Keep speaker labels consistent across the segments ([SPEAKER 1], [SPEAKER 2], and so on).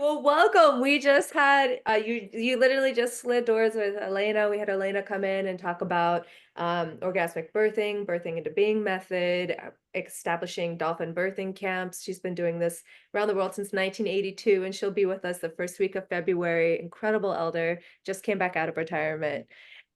[SPEAKER 1] Well, welcome. We just had you literally just slid doors with Elena. We had Elena come in and talk about orgasmic birthing, birthing into being method, establishing dolphin birthing camps. She's been doing this around the world since 1982, and she'll be with us the first week of February. Incredible elder, just came back out of retirement.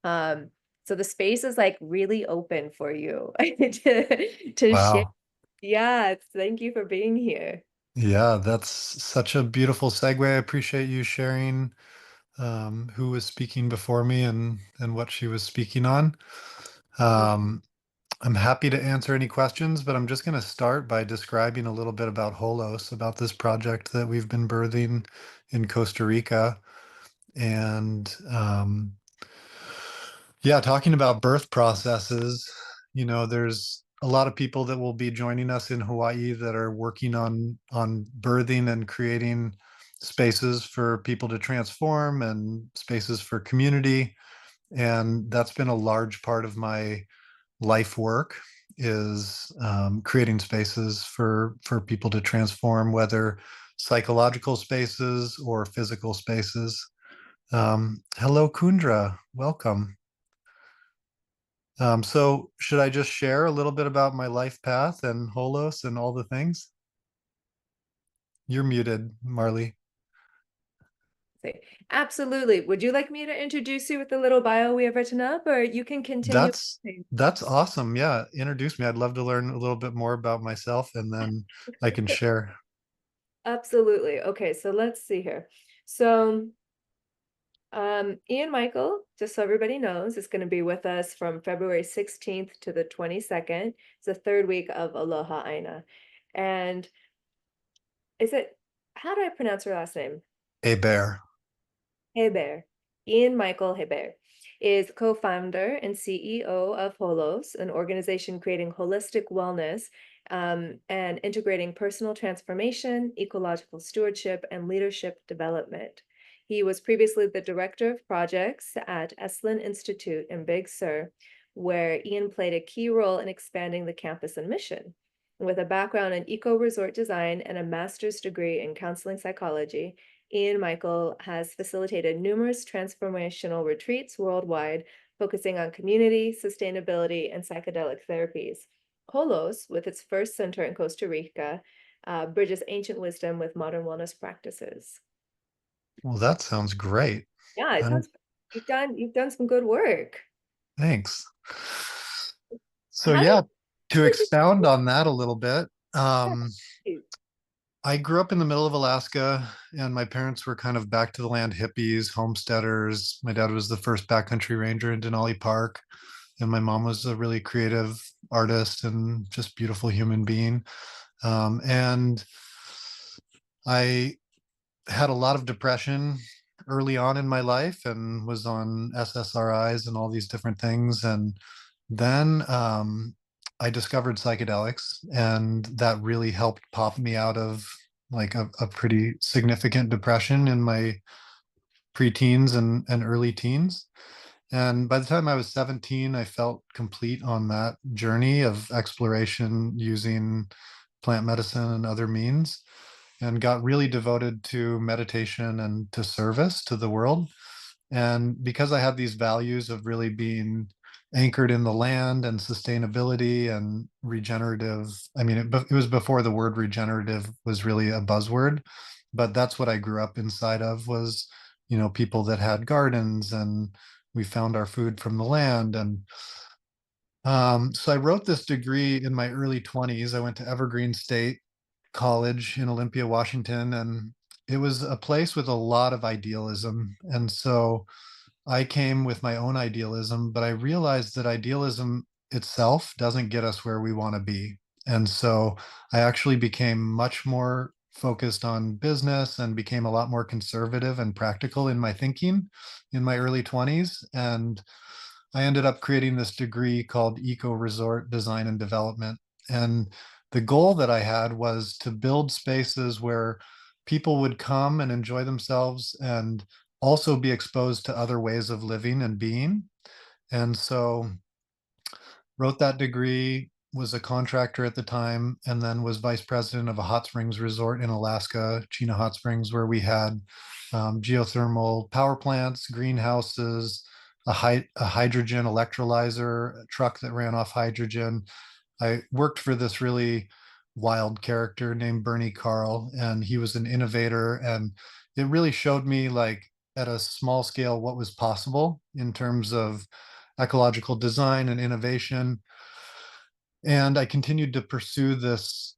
[SPEAKER 1] Um, so the space is like really open for you to share.
[SPEAKER 2] Wow.
[SPEAKER 1] Yeah, thank you for being here.
[SPEAKER 2] Yeah, that's such a beautiful segue. I appreciate you sharing who was speaking before me and what she was speaking on. Um, I'm happy to answer any questions, but I'm just going to start by describing a little bit about Holos, about this project that we've been birthing in Costa Rica. And yeah, talking about birth processes, there's a lot of people that will be joining us in Hawaii that are working on birthing and creating spaces for people to transform and spaces for community. And that's been a large part of my life work is creating spaces for people to transform, whether psychological spaces or physical spaces. Hello, Kundra. Welcome. So should I just share a little bit about my life path and Holos and all the things? You're muted, Marley.
[SPEAKER 1] Say, absolutely. Would you like me to introduce you with the little bio we have written up, or you can continue?
[SPEAKER 2] That's that's awesome. Yeah, introduce me. I'd love to learn a little bit more about myself and then I can share.
[SPEAKER 1] Absolutely. Okay, so let's see here. So, Ian Michael, just so everybody knows, is going to be with us from February 16th to the 22nd. It's the third week of Aloha Aina. And is it, how do I pronounce her last name?
[SPEAKER 2] Hébert.
[SPEAKER 1] Hébert, Ian Michael Hébert, is co-founder and CEO of Holos, an organization creating holistic wellness and integrating personal transformation, ecological stewardship, and leadership development. He was previously the director of projects at Esalen Institute in Big Sur, where Ian played a key role in expanding the campus and mission. With a background in eco-resort design and a master's degree in counseling psychology, Ian Michael has facilitated numerous transformational retreats worldwide, focusing on community, sustainability, and psychedelic therapies. Holos, with its first center in Costa Rica, bridges ancient wisdom with modern wellness practices.
[SPEAKER 2] Well, that sounds great.
[SPEAKER 1] Yeah, it
[SPEAKER 2] Uh,
[SPEAKER 1] sounds you've done some good work.
[SPEAKER 2] Thanks. So
[SPEAKER 1] How
[SPEAKER 2] yeah, to
[SPEAKER 1] did
[SPEAKER 2] expound on that a little bit, um,
[SPEAKER 1] you
[SPEAKER 2] I grew up in the middle of Alaska, and my parents were kind of back to the land hippies, homesteaders. My dad was the first backcountry ranger in Denali Park, and my mom was a really creative artist and just beautiful human being. And I had a lot of depression early on in my life and was on SSRIs and all these different things. And then I discovered psychedelics, and that really helped pop me out of like a pretty significant depression in my preteens and early teens. And by the time I was 17, I felt complete on that journey of exploration using plant medicine and other means, and got really devoted to meditation and to service to the world. And because I had these values of really being anchored in the land and sustainability and regenerative, I mean, it was before the word regenerative was really a buzzword, but that's what I grew up inside of was, people that had gardens and we found our food from the land. And so I wrote this degree in my early 20s. I went to Evergreen State College in Olympia, Washington, and it was a place with a lot of idealism. And so I came with my own idealism, but I realized that idealism itself doesn't get us where we want to be. And so I actually became much more focused on business and became a lot more conservative and practical in my thinking in my early 20s. And I ended up creating this degree called Eco Resort Design and Development. And the goal that I had was to build spaces where people would come and enjoy themselves and also be exposed to other ways of living and being. And so wrote that degree, was a contractor at the time, and then was vice president of a hot springs resort in Alaska, Chena Hot Springs, where we had geothermal power plants, greenhouses, a hydrogen electrolyzer, a truck that ran off hydrogen. I worked for this really wild character named Bernie Carl, and he was an innovator. And it really showed me, like, at a small scale, what was possible in terms of ecological design and innovation. And I continued to pursue this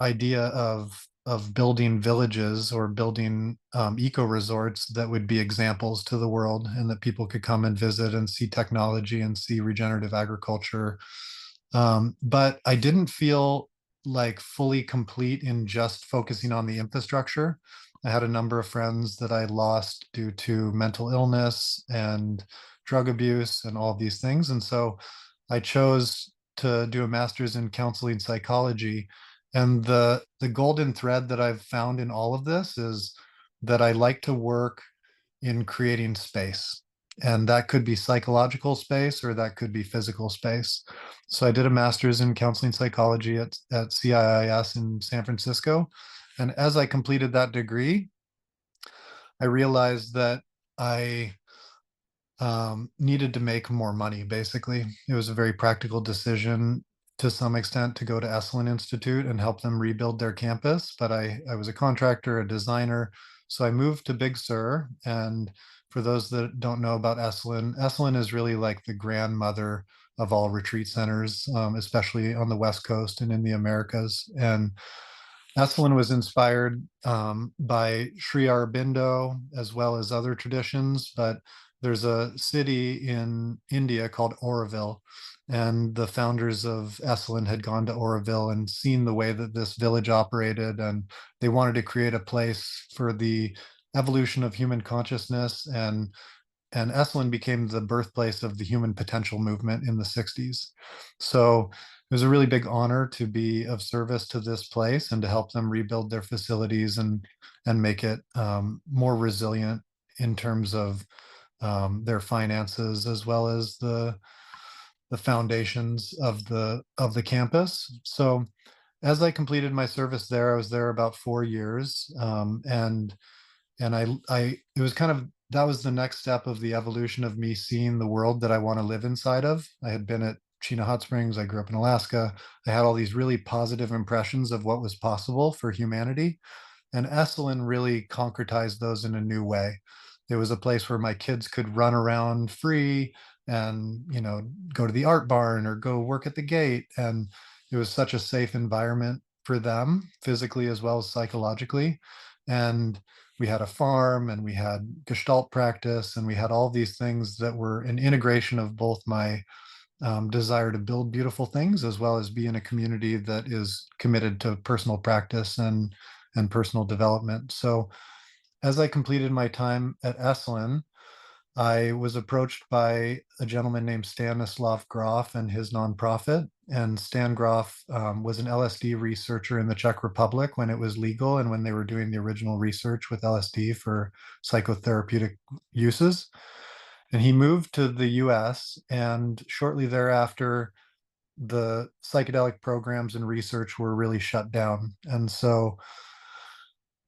[SPEAKER 2] idea of building villages or building eco resorts that would be examples to the world, and that people could come and visit and see technology and see regenerative agriculture. But I didn't feel like fully complete in just focusing on the infrastructure. I had a number of friends that I lost due to mental illness and drug abuse and all of these things. And so I chose to do a master's in counseling psychology. And the golden thread that I've found in all of this is that I like to work in creating space. And that could be psychological space or that could be physical space. So I did a master's in counseling psychology at CIIS in San Francisco. And as I completed that degree, I realized that I needed to make more money, basically. It was a very practical decision to some extent to go to Esalen Institute and help them rebuild their campus. But I was a contractor, a designer. So I moved to Big Sur. And for those that don't know about Esalen, Esalen is really like the grandmother of all retreat centers, especially on the West Coast and in the Americas. And Esalen was inspired by Sri Aurobindo as well as other traditions, but there's a city in India called Oroville, and the founders of Esalen had gone to Oroville and seen the way that this village operated, and they wanted to create a place for the evolution of human consciousness. And Esalen became the birthplace of the human potential movement in the 60s. So it was a really big honor to be of service to this place and to help them rebuild their facilities and make it more resilient in terms of their finances, as well as the foundations of the campus. So as I completed my service there, I was there about 4 years, and I it was kind of, that was the next step of the evolution of me seeing the world that I want to live inside of. I had been at Chena Hot Springs. I grew up in Alaska. I had all these really positive impressions of what was possible for humanity. And Esalen really concretized those in a new way. It was a place where my kids could run around free and, go to the art barn or go work at the gate. And it was such a safe environment for them, physically as well as psychologically. And we had a farm and we had Gestalt practice and we had all these things that were an integration of both my desire to build beautiful things as well as be in a community that is committed to personal practice and personal development. So as I completed my time at Esalen, I was approached by a gentleman named Stanislav Grof and his nonprofit. And Stan Grof was an LSD researcher in the Czech Republic when it was legal and when they were doing the original research with LSD for psychotherapeutic uses. And he moved to the US, and shortly thereafter, the psychedelic programs and research were really shut down. And so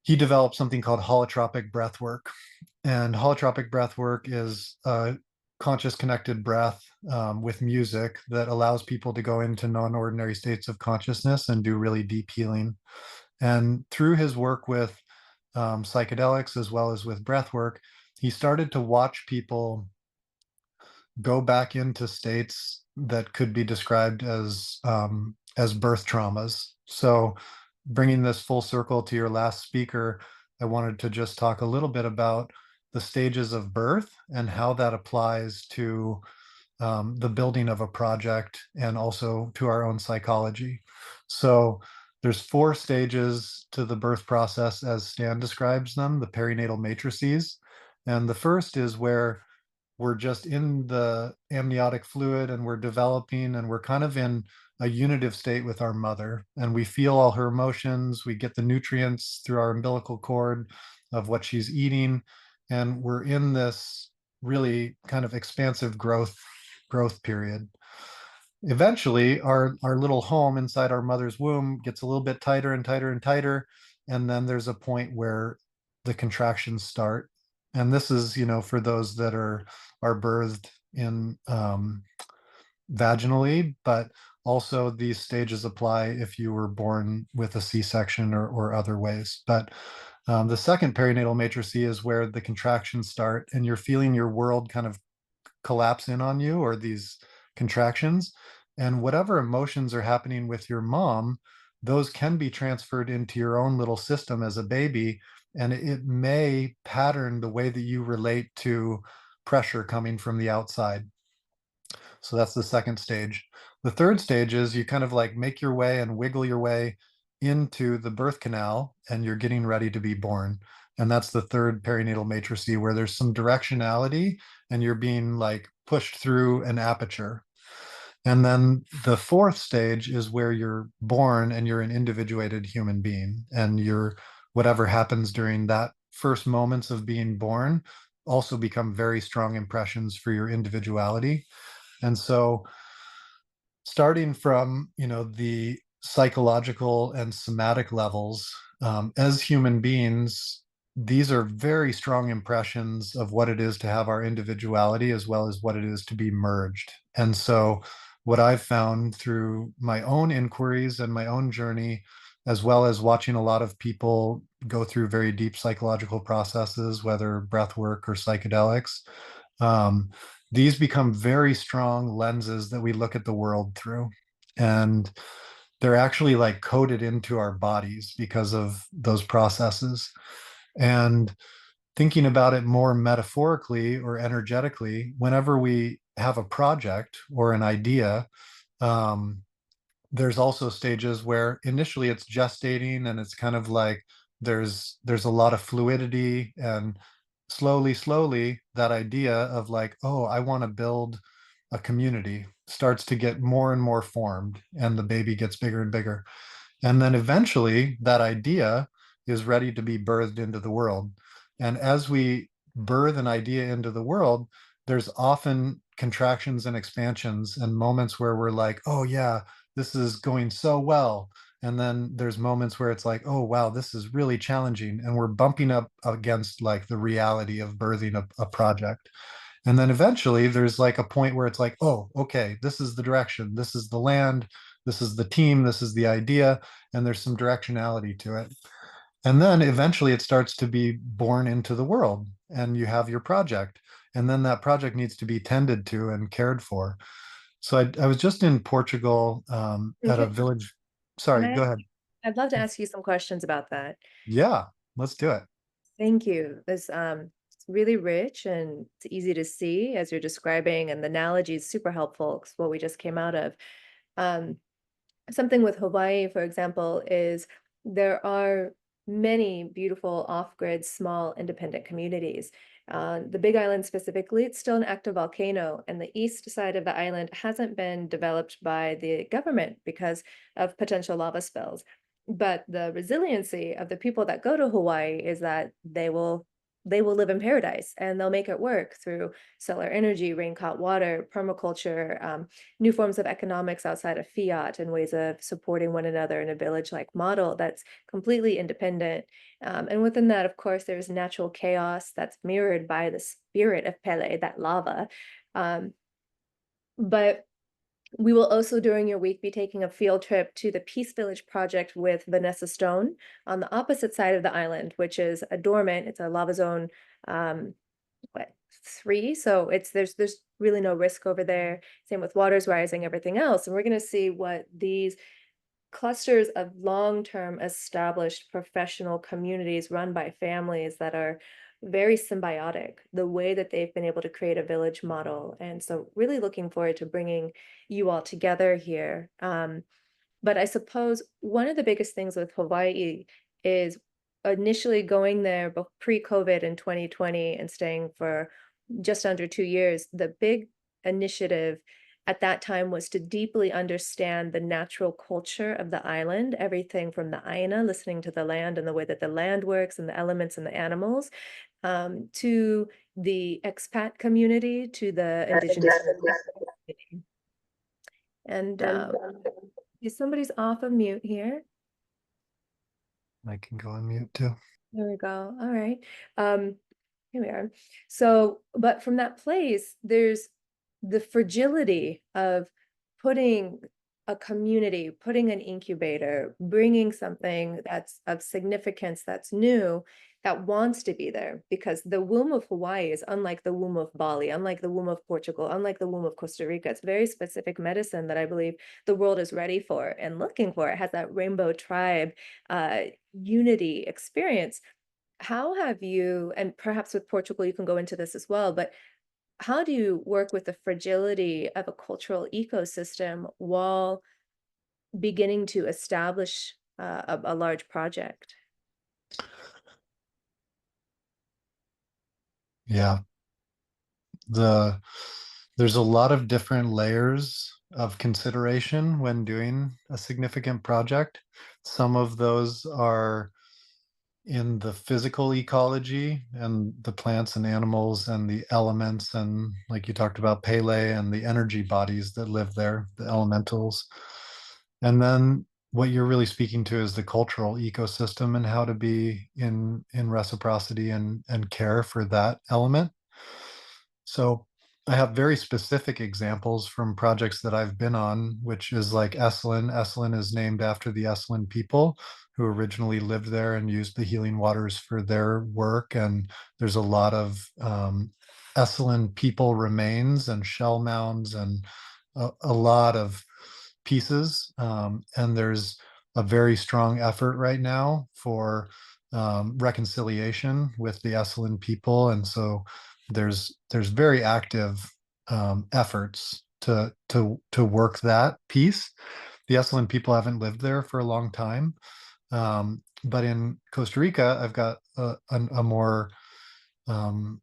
[SPEAKER 2] he developed something called holotropic breath work. And holotropic breath work is a conscious connected breath with music that allows people to go into non-ordinary states of consciousness and do really deep healing. And through his work with psychedelics as well as with breath work, he started to watch people go back into states that could be described as birth traumas. So, bringing this full circle to your last speaker, I wanted to just talk a little bit about the stages of birth and how that applies to the building of a project and also to our own psychology. So there's 4 stages to the birth process as Stan describes them, the perinatal matrices. And the first is where we're just in the amniotic fluid and we're developing and we're kind of in a unitive state with our mother, and we feel all her emotions. We get the nutrients through our umbilical cord of what she's eating, and we're in this really kind of expansive growth period. eventually our little home inside our mother's womb gets a little bit tighter and tighter and tighter, and then there's a point where the contractions start. And this is, for those that are birthed in vaginally, but also these stages apply if you were born with a C-section or other ways. But the second perinatal matrice is where the contractions start, and you're feeling your world kind of collapse in on you, or these contractions. And whatever emotions are happening with your mom, those can be transferred into your own little system as a baby. And it may pattern the way that you relate to pressure coming from the outside. So that's the second stage. The third stage is you kind of like make your way and wiggle your way into the birth canal, and you're getting ready to be born. And that's the third perinatal matrice, where there's some directionality and you're being like pushed through an aperture. And then the fourth stage is where you're born and you're an individuated human being. And whatever happens during that first moments of being born also become very strong impressions for your individuality. And so starting from, the psychological and somatic levels, as human beings, these are very strong impressions of what it is to have our individuality as well as what it is to be merged. And so what I've found through my own inquiries and my own journey, as well as watching a lot of people go through very deep psychological processes, whether breath work or psychedelics, um, these become very strong lenses that we look at the world through. And they're actually like coded into our bodies because of those processes. And thinking about it more metaphorically or energetically, whenever we have a project or an idea, um, there's also stages where initially it's gestating, and it's kind of like there's a lot of fluidity, and slowly that idea of like, oh, I want to build a community starts to get more and more formed, and the baby gets bigger and bigger. And then eventually that idea is ready to be birthed into the world. And as we birth an idea into the world, there's often contractions and expansions and moments where we're like, oh, yeah, this is going so well. And then there's moments where it's like, oh, wow, this is really challenging. And we're bumping up against like the reality of birthing a project. And then eventually there's like a point where it's like, oh, okay, this is the direction, this is the land, this is the team, this is the idea, and there's some directionality to it. And then eventually it starts to be born into the world, and you have your project. And then that project needs to be tended to and cared for. So I was just in Portugal
[SPEAKER 1] And
[SPEAKER 2] at a village.
[SPEAKER 1] can
[SPEAKER 2] Sorry,
[SPEAKER 1] I,
[SPEAKER 2] go ahead.
[SPEAKER 1] I'd love to ask you some questions about that.
[SPEAKER 2] Yeah, let's do it.
[SPEAKER 1] Thank you. It's really rich and it's easy to see as you're describing, and the analogy is super helpful 'cause what we just came out of. Um, Something with Hawaii, for example, is there are many beautiful off-grid, small, independent communities. The Big Island specifically, it's still an active volcano, and the east side of the island hasn't been developed by the government because of potential lava spills. But the resiliency of the people that go to Hawaii is that they will live in paradise and they'll make it work through solar energy, rain caught water, permaculture, new forms of economics outside of fiat, and ways of supporting one another in a village-like model that's completely independent. And within that, of course, there's natural chaos that's mirrored by the spirit of Pele, that lava. Um, but we will also, during your week, be taking a field trip to the Peace Village project with Vanessa Stone on the opposite side of the island, which is a dormant. It's a lava zone, um, what, 3? So there's really no risk over there. Same with waters rising, everything else. And we're going to see what these clusters of long-term established professional communities run by families that are very symbiotic, the way that they've been able to create a village model. And so really looking forward to bringing you all together here. But I suppose one of the biggest things with Hawaii is initially going there pre-COVID in 2020 and staying for just under 2 years. The big initiative at that time was to deeply understand the natural culture of the island, everything from the Aina, listening to the land and the way that the land works and the elements and the animals, to the expat community, to the indigenous community. And somebody's off of mute here.
[SPEAKER 2] I can go on mute too.
[SPEAKER 1] There we go. All right. Here we are. So, but from that place, there's the fragility of putting a community, putting an incubator, bringing something that's of significance, that's new, that wants to be there. Because the womb of Hawaii is unlike the womb of Bali, unlike the womb of Portugal, unlike the womb of Costa Rica. It's very specific medicine that I believe the world is ready for and looking for. It has that rainbow tribe unity experience. How have you, and perhaps with Portugal, you can go into this as well, but how do you work with the fragility of a cultural ecosystem while beginning to establish a large project?
[SPEAKER 2] Yeah, the there's a lot of different layers of consideration when doing a significant project. Some of those are in the physical ecology and the plants and animals and the elements, and like you talked about Pele and the energy bodies that live there, the elementals. And then what you're really speaking to is the cultural ecosystem and how to be in reciprocity and care for that element. So I have very specific examples from projects that I've been on, which is like Esalen. Esalen is named after the Esalen people who originally lived there and used the healing waters for their work. And there's a lot of Esalen people remains and shell mounds and a lot of pieces. And there's a very strong effort right now for reconciliation with the Esalen people. And so there's very active efforts to work that piece. The Esalen people haven't lived there for a long time, but in Costa Rica, I've got a more um,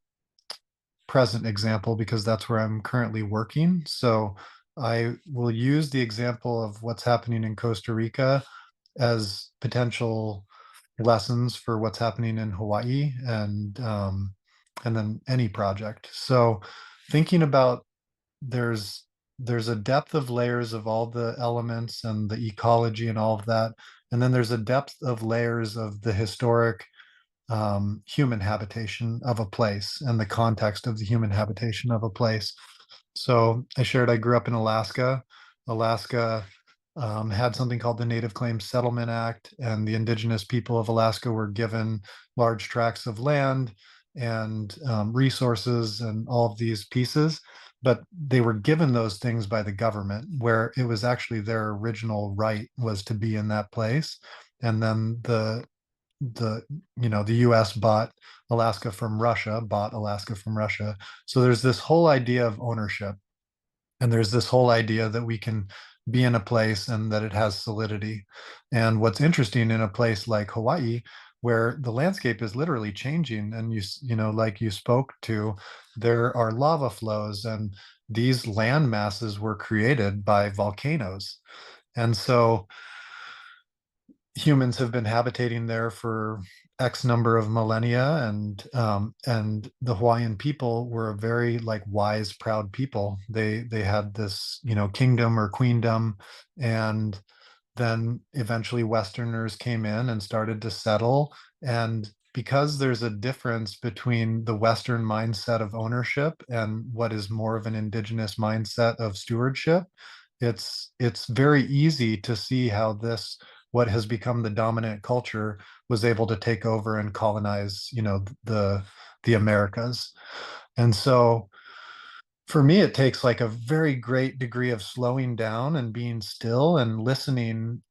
[SPEAKER 2] present example because that's where I'm currently working. So I will use the example of what's happening in Costa Rica as potential lessons for what's happening in Hawaii and then any project. So thinking about there's there's a depth of layers of all the elements and the ecology and all of that. And then there's a depth of layers of the historic human habitation of a place and the context of the human habitation of a place. So I shared I grew up in Alaska. Alaska had something called the Native Claims Settlement Act, and the indigenous people of Alaska were given large tracts of land and resources and all of these pieces. But they were given those things by the government, where it was actually their original right was to be in that place. And then the the US bought Alaska from Russia. So there's this whole idea of ownership, and there's this whole idea that we can be in a place and that it has solidity. And what's interesting in a place like Hawaii, where the landscape is literally changing, and like you spoke to, there are lava flows, and these land masses were created by volcanoes. And so humans have been habitating there for X number of millennia, and the Hawaiian people were a very like wise, proud people. They had this kingdom or queendom, and then eventually Westerners came in and started to settle. And because there's a difference between the Western mindset of ownership and what is more of an indigenous mindset of stewardship, it's very easy to see how this what has become the dominant culture was able to take over and colonize the Americas. And so for me, it takes like a very great degree of slowing down and being still and listening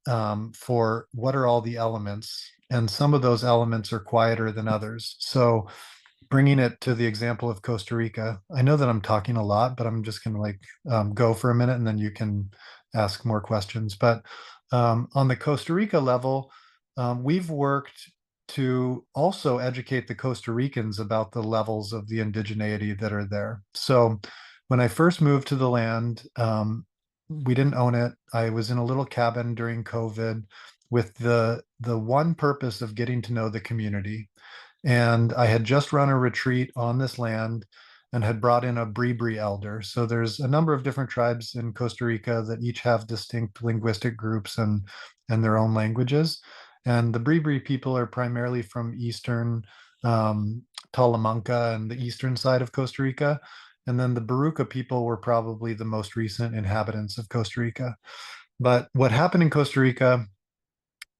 [SPEAKER 2] for what are all the elements. And some of those elements are quieter than others. So bringing it to the example of Costa Rica, I know that I'm talking a lot, but I'm just going to go for a minute and then you can ask more questions. But on the Costa Rica level, we've worked to also educate the Costa Ricans about the levels of the indigeneity that are there. So when I first moved to the land, we didn't own it. I was in a little cabin during COVID with the one purpose of getting to know the community. And I had just run a retreat on this land, and had brought in a Bribri elder. So there's a number of different tribes in Costa Rica that each have distinct linguistic groups and their own languages. And the Bribri people are primarily from eastern um, Talamanca and the eastern side of Costa Rica. And then the Baruca people were probably the most recent inhabitants of Costa Rica. But what happened in Costa Rica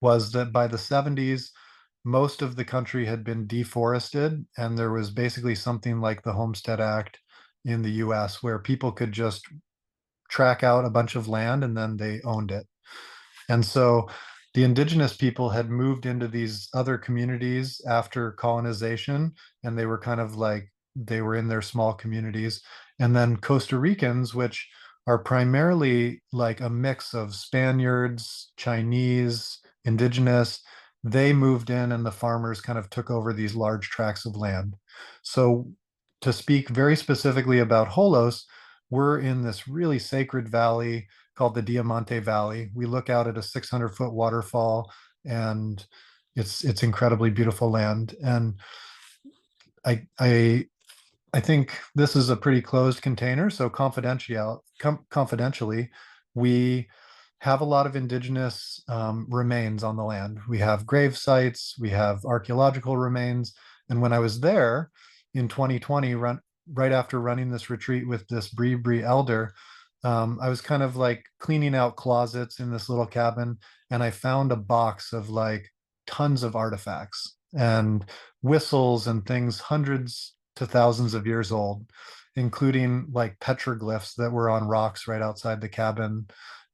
[SPEAKER 2] was that by the 70s, most of the country had been deforested, and there was basically something like the Homestead Act in the US where people could just track out a bunch of land and then they owned it. And so the indigenous people had moved into these other communities after colonization, and they were kind of like they were in their small communities. And then Costa Ricans, which are primarily like a mix of Spaniards, Chinese, indigenous, they moved in and the farmers kind of took over these large tracts of land. So, to speak very specifically about Holos, we're in this really sacred valley called the Diamante Valley. We look out at a 600-foot waterfall, and it's incredibly beautiful land. And I I I think this is a pretty closed container. So confidentially, we have a lot of indigenous remains on the land. We have grave sites, we have archaeological remains. And when I was there in 2020, right after running this retreat with this Bree elder, I was kind of like cleaning out closets in this little cabin, and I found a box of like tons of artifacts and whistles and things hundreds to thousands of years old, including like petroglyphs that were on rocks right outside the cabin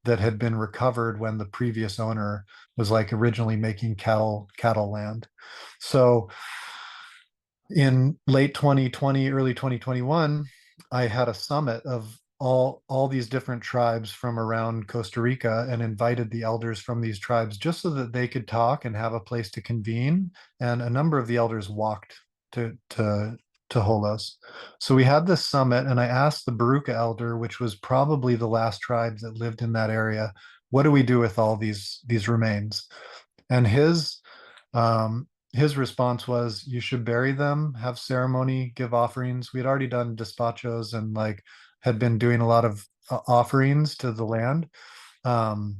[SPEAKER 2] that had been recovered when the previous owner was like originally making cattle land. So in late 2020, early 2021, I had a summit of all these different tribes from around Costa Rica and invited the elders from these tribes just so that they could talk and have a place to convene. And a number of the elders walked to Holos. So we had this summit, and I asked the Baruca elder, which was probably the last tribe that lived in that area, what do we do with all these remains? And his response was, you should bury them, have ceremony, give offerings. We had already done despachos and like had been doing a lot of offerings to the land. Um,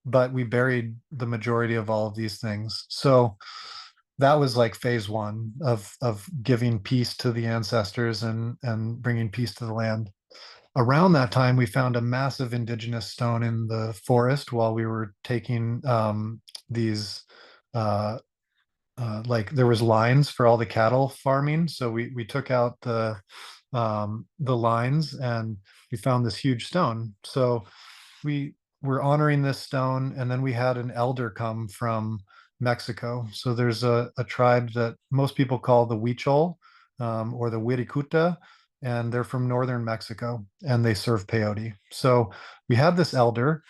[SPEAKER 2] but we buried the majority of all of these things. So that was like phase one of giving peace to the ancestors and bringing peace to the land. Around that time, we found a massive indigenous stone in the forest while we were taking these uh, like there was lines for all the cattle farming. So we took out the lines and we found this huge stone. So we were honoring this stone, and then we had an elder come from Mexico. So there's a tribe that most people call the Huichol or the Wirikuta, and they're from northern Mexico, and they serve peyote. So we had this elder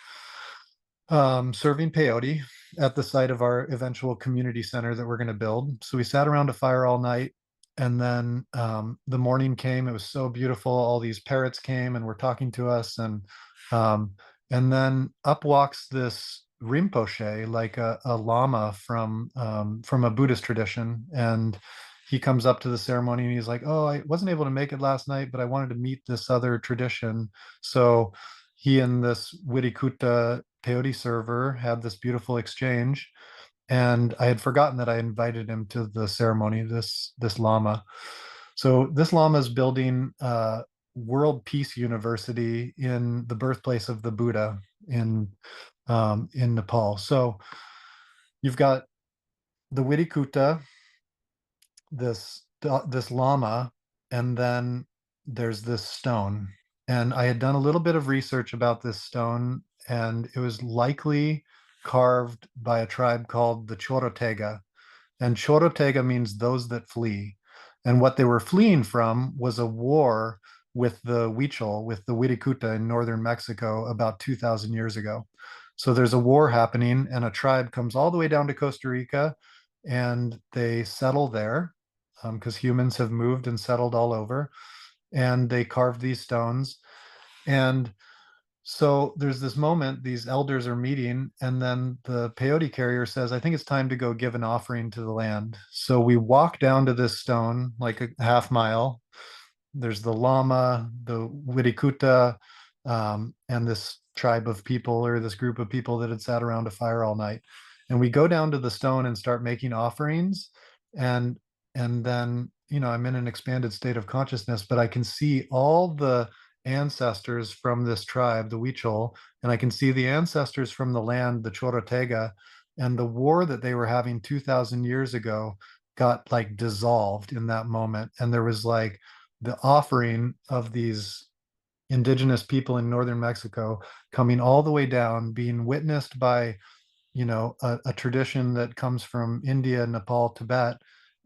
[SPEAKER 2] serving peyote at the site of our eventual community center that we're going to build. So we sat around a fire all night. And then the morning came. It was so beautiful. All these parrots came and were talking to us. Um, and then up walks this Rinpoche, like a lama from a Buddhist tradition. And he comes up to the ceremony and he's like, "Oh, I wasn't able to make it last night, but I wanted to meet this other tradition." So he and this Wirikuta peyote server had this beautiful exchange, and I had forgotten that I invited him to the ceremony. This lama. So this lama is building a World Peace University in the birthplace of the Buddha in Nepal. So you've got the Wirikuta, this llama, and then there's this stone. And I had done a little bit of research about this stone, and it was likely carved by a tribe called the Chorotega. And Chorotega means those that flee. And what they were fleeing from was a war with the Huichol, with the Wirikuta in northern Mexico about 2,000 years ago. So there's a war happening, and a tribe comes all the way down to Costa Rica, and they settle there because humans have moved and settled all over. And they carved these stones. And So there's this moment, these elders are meeting, and then the peyote carrier says, I think it's time to go give an offering to the land. So we walk down to this stone, like a half mile. There's the Lama, the Wirikuta, and this tribe of people or this group of people that had sat around a fire all night. And we go down to the stone and start making offerings. And and then, I'm in an expanded state of consciousness, but I can see all the ancestors from this tribe, the Huichol, and I can see the ancestors from the land, the Chorotega, and the war that they were having 2,000 years ago got like dissolved in that moment. And there was like the offering of these indigenous people in northern Mexico coming all the way down, being witnessed by, a tradition that comes from India, Nepal, Tibet.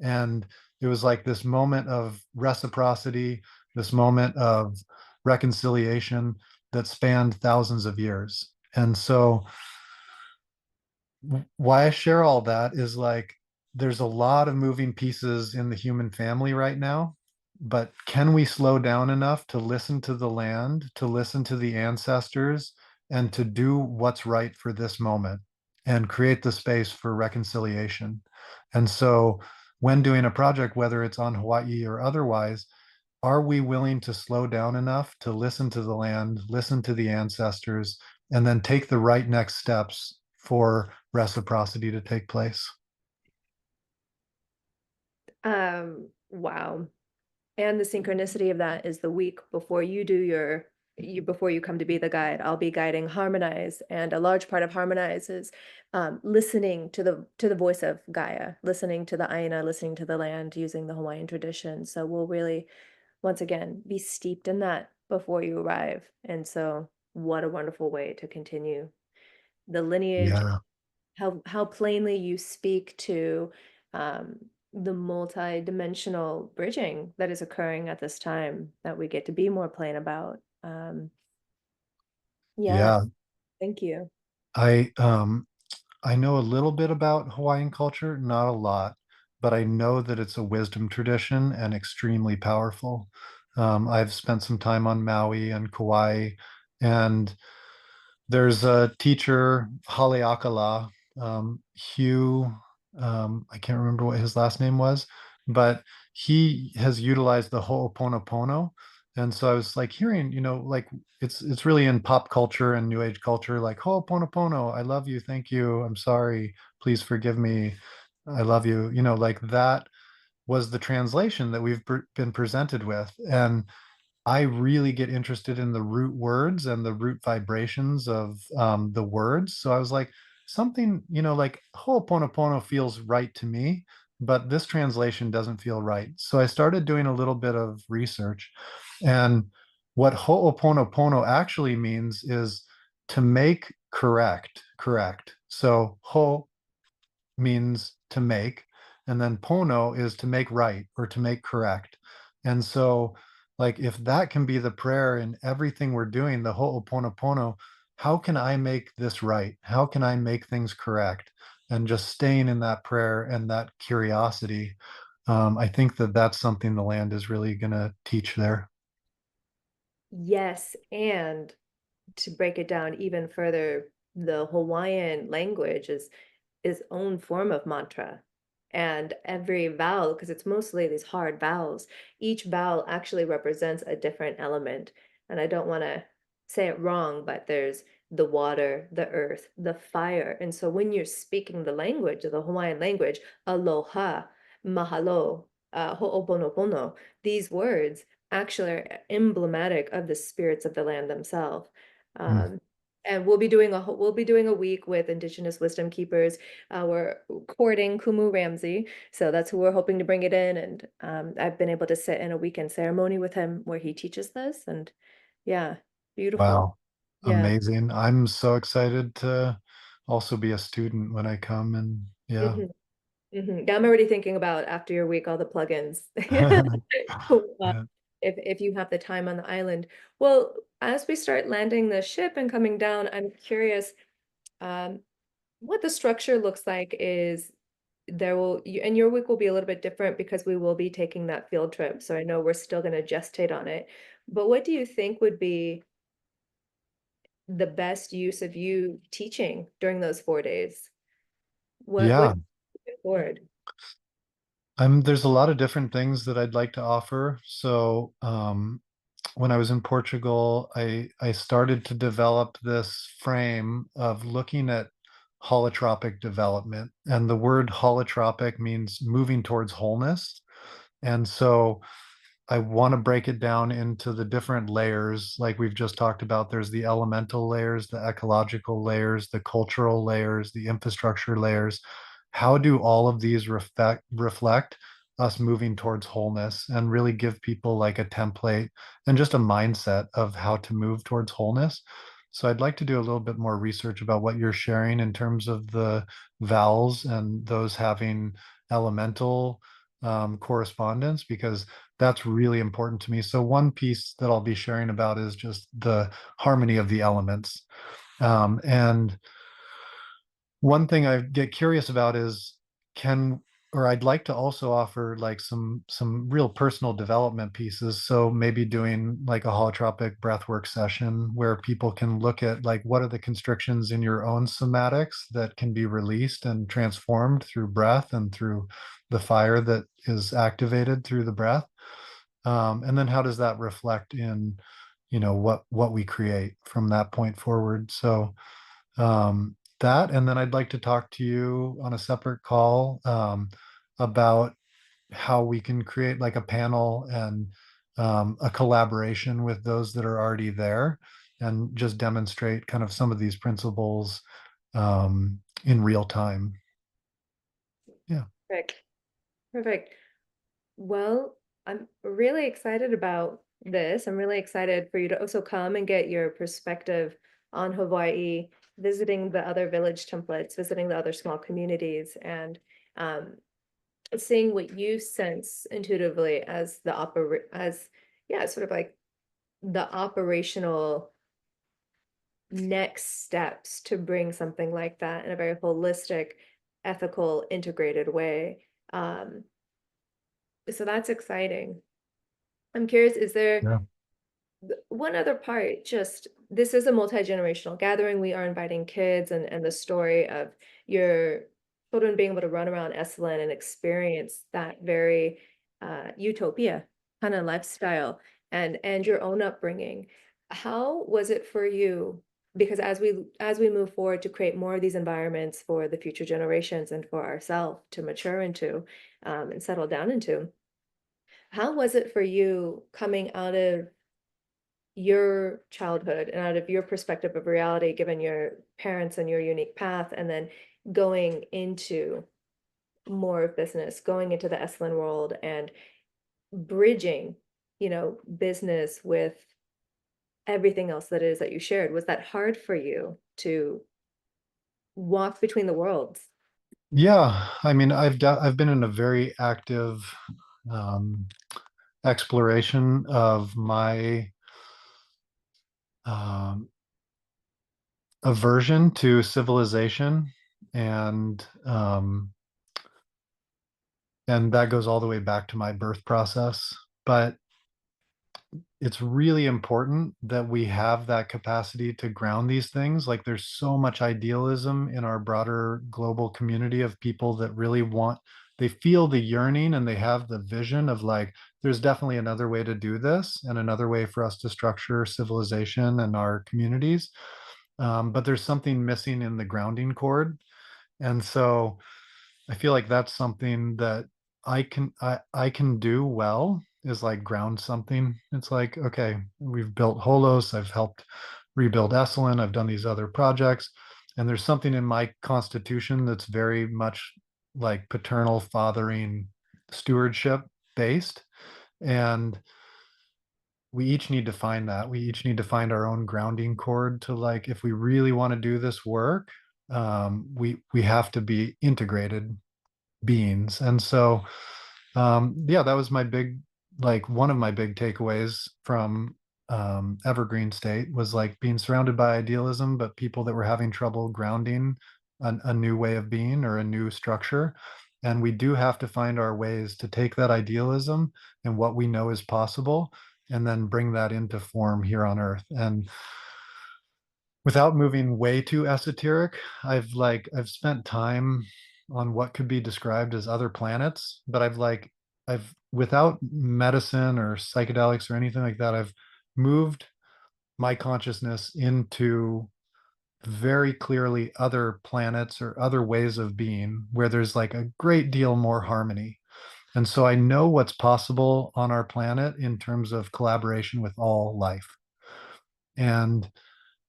[SPEAKER 2] And it was like this moment of reciprocity, this moment of reconciliation that spanned thousands of years. And so why I share all that is like there's a lot of moving pieces in the human family right now, but can we slow down enough to listen to the land, to listen to the ancestors, and to do what's right for this moment and create the space for reconciliation? And so, when doing a project, whether it's on Hawaii or otherwise, are we willing to slow down enough to listen to the land, listen to the ancestors, and then take the right next steps for reciprocity to take place?
[SPEAKER 1] Wow. And the synchronicity of that is the week before you do before you come to be the guide, I'll be guiding Harmonize. And a large part of Harmonize is listening to the voice of Gaia, listening to the Aina, listening to the land, using the Hawaiian tradition. So we'll really, once again, be steeped in that before you arrive. And so what a wonderful way to continue the lineage,
[SPEAKER 2] Yeah.
[SPEAKER 1] how plainly you speak to the multi-dimensional bridging that is occurring at this time that we get to be more plain about. Yeah,
[SPEAKER 2] Yeah.
[SPEAKER 1] thank you.
[SPEAKER 2] I I know a little bit about Hawaiian culture, not a lot, but I know that it's a wisdom tradition and extremely powerful. I've spent some time on Maui and Kauai, and there's a teacher, Haleakala, Hugh, I can't remember what his last name was, but he has utilized the Ho'oponopono. And so I was like hearing, like it's really in pop culture and new age culture, like Ho'oponopono, I love you, thank you, I'm sorry, please forgive me, I love you, like that was the translation that we've been presented with. And I really get interested in the root words and the root vibrations of the words. So I was like, something, like Ho'oponopono feels right to me, but this translation doesn't feel right. So I started doing a little bit of research. And what Ho'oponopono actually means is to make correct, correct. So Ho means to make, and then pono is to make right or to make correct. And so, like, if that can be the prayer in everything we're doing, the ho'oponopono, how can I make this right? How can I make things correct? And just staying in that prayer and that curiosity, I think that that's something the land is really going to teach there.
[SPEAKER 1] Yes, and to break it down even further, the Hawaiian language is its own form of mantra. And every vowel, because it's mostly these hard vowels, each vowel actually represents a different element. And I don't want to say it wrong, but there's the water, the earth, the fire. And so when you're speaking the language, the Hawaiian language, aloha, mahalo, ho'oponopono, these words actually are emblematic of the spirits of the land themselves.
[SPEAKER 2] Mm.
[SPEAKER 1] Um, and we'll be doing a week with Indigenous wisdom keepers. We're courting Kumu Ramsey, so that's who we're hoping to bring it in. And I've been able to sit in a weekend ceremony with him where he teaches this, and yeah, beautiful.
[SPEAKER 2] Wow.
[SPEAKER 1] Yeah.
[SPEAKER 2] Amazing. I'm so excited to also be a student when I come, and yeah.
[SPEAKER 1] hmm Yeah, I'm already thinking about after your week all the plugins. Uh,
[SPEAKER 2] Yeah.
[SPEAKER 1] if you have the time on the island. Well, as we start landing the ship and coming down, I'm curious. Um, what the structure looks like is and your week will be a little bit different because we will be taking that field trip. So I know we're still going to gestate on it. But what do you think would be the best use of you teaching during those 4 days? What
[SPEAKER 2] Yeah,
[SPEAKER 1] forward?
[SPEAKER 2] there's a lot of different things that I'd like to offer. So, when I was in Portugal, I started to develop this frame of looking at holotropic development. And the word holotropic means moving towards wholeness. And so I want to break it down into the different layers, like we've just talked about. There's the elemental layers, the ecological layers, the cultural layers, the infrastructure layers. How do all of these reflect us moving towards wholeness, and really give people like a template and just a mindset of how to move towards wholeness? So I'd like to do a little bit more research about what you're sharing in terms of the vowels and those having elemental correspondence, because that's really important to me. So one piece that I'll be sharing about is just the harmony of the elements. And one thing I get curious about is, can or I'd like to also offer like some real personal development pieces. So maybe doing like a holotropic breathwork session where people can look at like what are the constrictions in your own somatics that can be released and transformed through breath and through the fire that is activated through the breath. And then how does that reflect in, what we create from that point forward? So that, and then I'd like to talk to you on a separate call about how we can create like a panel and a collaboration with those that are already there, and just demonstrate kind of some of these principles in real time. Yeah.
[SPEAKER 1] Perfect. Perfect. Well, I'm really excited about this. I'm really excited for you to also come and get your perspective on Hawaii, visiting the other village templates, visiting the other small communities, and um, seeing what you sense intuitively as yeah, sort of like the operational next steps to bring something like that in a very holistic, ethical, integrated way. Um, so that's exciting. I'm curious, is there
[SPEAKER 2] Yeah.
[SPEAKER 1] one other part? Just this is a multi-generational gathering. We are inviting kids, and the story of your children being able to run around Esalen and experience that very utopia kind of lifestyle, and your own upbringing. How was it for you? Because as we move forward to create more of these environments for the future generations and for ourselves to mature into, and settle down into, how was it for you coming out of your childhood and out of your perspective of reality, given your parents and your unique path, and then going into more of business, going into the Esalen world and bridging, business with everything else that it is that you shared? Was that hard for you to walk between the worlds?
[SPEAKER 2] Yeah, I mean, I've been in a very active um, exploration of my um, aversion to civilization, and and that goes all the way back to my birth process. But it's really important that we have that capacity to ground these things. Like there's so much idealism in our broader global community of people that really want, they feel the yearning and they have the vision of like, there's definitely another way to do this and another way for us to structure civilization and our communities. But there's something missing in the grounding cord. And so I feel like that's something that I can do well, is like ground something. It's like, okay, we've built Holos, I've helped rebuild Esalen, I've done these other projects, and there's something in my constitution that's very much like paternal fathering stewardship based. And we each need to find that. We each need to find our own grounding cord to like, if we really want to do this work, we have to be integrated beings. And so, yeah, that was my big, like one of my big takeaways from Evergreen State was like being surrounded by idealism, but people that were having trouble grounding a new way of being or a new structure. And we do have to find our ways to take that idealism and what we know is possible and then bring that into form here on Earth. And without moving way too esoteric, I've spent time on what could be described as other planets, but I've without medicine or psychedelics or anything like that, I've moved my consciousness into very clearly other planets or other ways of being where there's like a great deal more harmony. And so I know what's possible on our planet in terms of collaboration with all life. And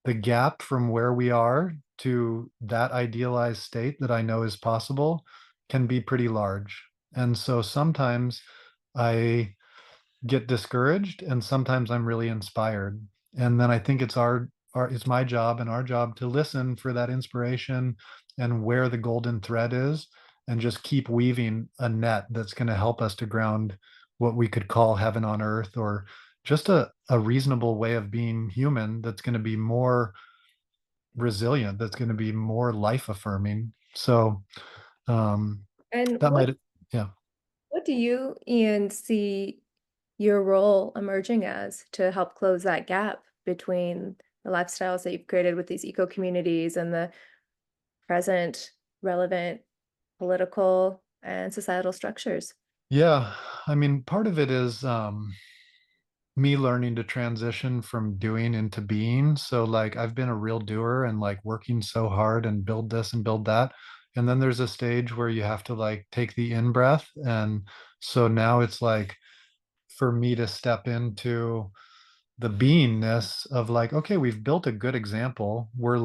[SPEAKER 2] the gap from where we are to that idealized state that I know is possible can be pretty large. And so sometimes I get discouraged and sometimes I'm really inspired. And then I think it's my job and our job to listen for that inspiration and where the golden thread is and just keep weaving a net that's going to help us to ground what we could call heaven on earth, or just a reasonable way of being human that's going to be more resilient, that's going to be more life affirming. So um
[SPEAKER 1] And
[SPEAKER 2] that might, yeah.
[SPEAKER 1] what do you, Ian, see your role emerging as to help close that gap between the lifestyles that you've created with these eco communities and the present relevant political and societal structures?
[SPEAKER 2] Yeah, I mean, part of it is me learning to transition from doing into being. So like I've been a real doer and like working so hard and build this and build that. And then there's a stage where you have to like take the in breath. And so now it's like for me to step into the beingness of like, okay, we've built a good example. We're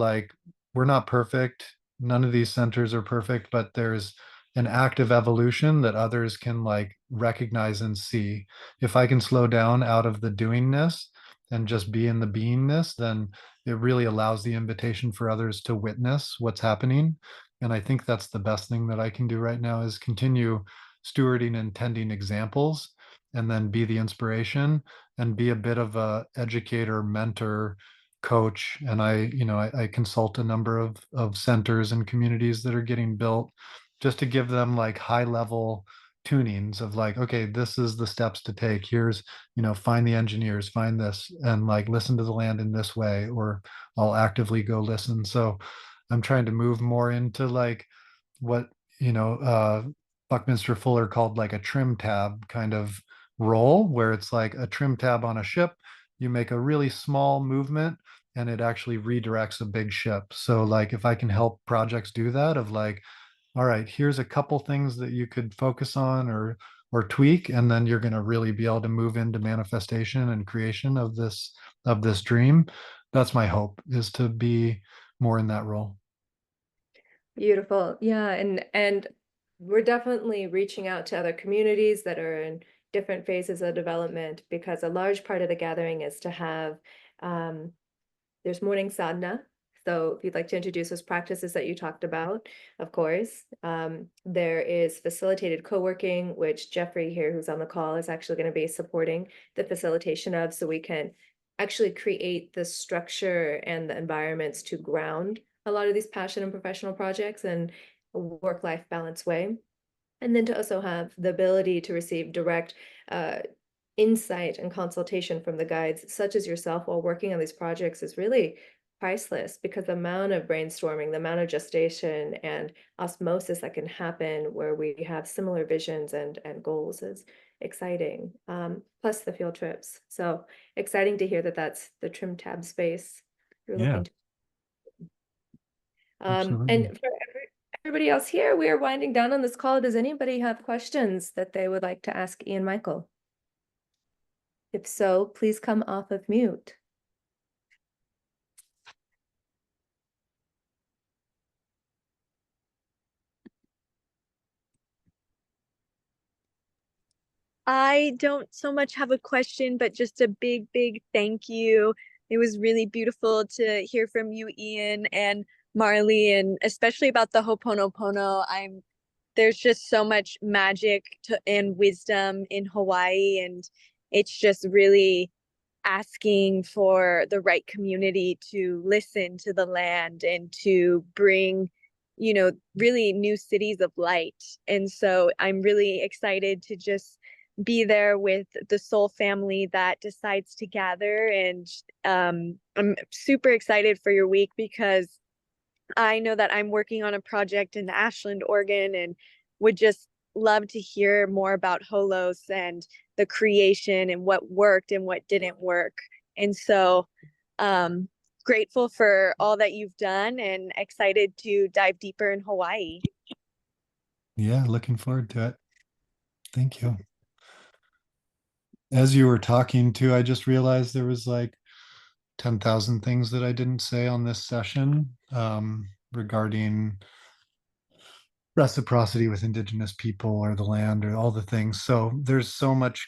[SPEAKER 2] not perfect. None of these centers are perfect, but there's an active evolution that others can like recognize and see. If I can slow down out of the doingness and just be in the beingness, then it really allows the invitation for others to witness what's happening. And I think that's the best thing that I can do right now is continue stewarding and tending examples and then be the inspiration and be a bit of a educator, mentor, coach. And I consult a number of centers and communities that are getting built just to give them like high level tunings of like, okay, this is the steps to take. Here's, find the engineers, find this, and like listen to the land in this way, or I'll actively go listen. So I'm trying to move more into like what, you know, uh, Buckminster Fuller called like a trim tab kind of role, where it's like a trim tab on a ship. You make a really small movement and it actually redirects a big ship. So like if I can help projects do that of like, all right, here's a couple things that you could focus on or tweak, and then you're going to really be able to move into manifestation and creation of this dream. That's my hope, is to be more in that role.
[SPEAKER 1] Beautiful. Yeah, and we're definitely reaching out to other communities that are in different phases of development because a large part of the gathering is to have there's morning sadhana. So if you'd like to introduce those practices that you talked about, of course. There is facilitated co-working, which Jeffrey here, who's on the call, is actually going to be supporting the facilitation of, so we can actually create the structure and the environments to ground a lot of these passion and professional projects in a work-life balance way. And then to also have the ability to receive direct uh, insight and consultation from the guides, such as yourself, while working on these projects is really priceless because the amount of brainstorming, the amount of gestation and osmosis that can happen where we have similar visions and goals is exciting. Plus the field trips. So exciting to hear that that's the trim tab space you're
[SPEAKER 2] Yeah,
[SPEAKER 1] looking to. And
[SPEAKER 2] absolutely.
[SPEAKER 1] for everybody else here, we are winding down on this call. Does anybody have questions that they would like to ask Ian Michael? If so, please come off of mute.
[SPEAKER 3] I don't so much have a question, but just a big, big thank you. It was really beautiful to hear from you, Ian and Marley, and especially about the Ho'oponopono. There's just so much magic and wisdom in Hawaii, and it's just really asking for the right community to listen to the land and to bring, really new cities of light. And so I'm really excited to just be there with the soul family that decides to gather. And I'm super excited for your week because I know that I'm working on a project in Ashland, Oregon, and would just love to hear more about Holos and the creation and what worked and what didn't work. And so, um, grateful for all that you've done and excited to dive deeper in Hawaii.
[SPEAKER 2] Yeah, looking forward to it. Thank you. As you were talking too, I just realized there was like 10,000 things that I didn't say on this session regarding reciprocity with indigenous people or the land or all the things. So there's so much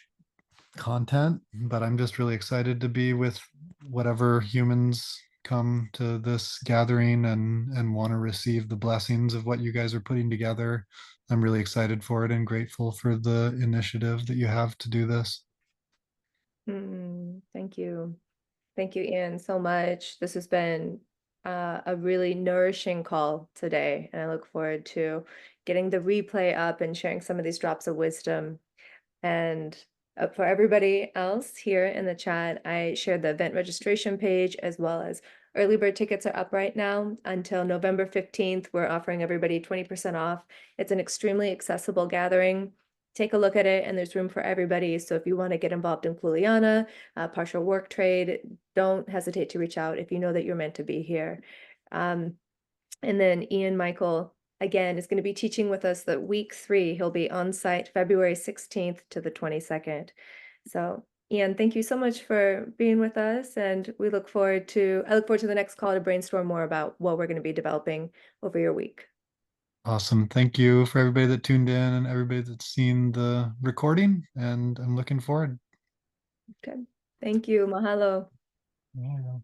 [SPEAKER 2] content, but I'm just really excited to be with whatever humans come to this gathering and want to receive the blessings of what you guys are putting together. I'm really excited for it and grateful for the initiative that you have to do this.
[SPEAKER 1] Thank you. Thank you, Ian, so much. This has been a really nourishing call today, and I look forward to getting the replay up and sharing some of these drops of wisdom. And for everybody else here in the chat, I shared the event registration page as well as early bird tickets are up right now until November 15th. We're offering everybody 20% off. It's an extremely accessible gathering. Take a look at it, and there's room for everybody. So if you want to get involved in Kuleana, partial work trade, don't hesitate to reach out if you know that you're meant to be here. And then Ian Michael, again, is going to be teaching with us that week 3. He'll be on site February 16th to the 22nd. So Ian, thank you so much for being with us. And I look forward to the next call to brainstorm more about what we're going to be developing over your week.
[SPEAKER 2] Awesome. Thank you for everybody that tuned in and everybody that's seen the recording. And I'm looking forward.
[SPEAKER 1] Okay. Thank you. Mahalo.
[SPEAKER 2] Yeah.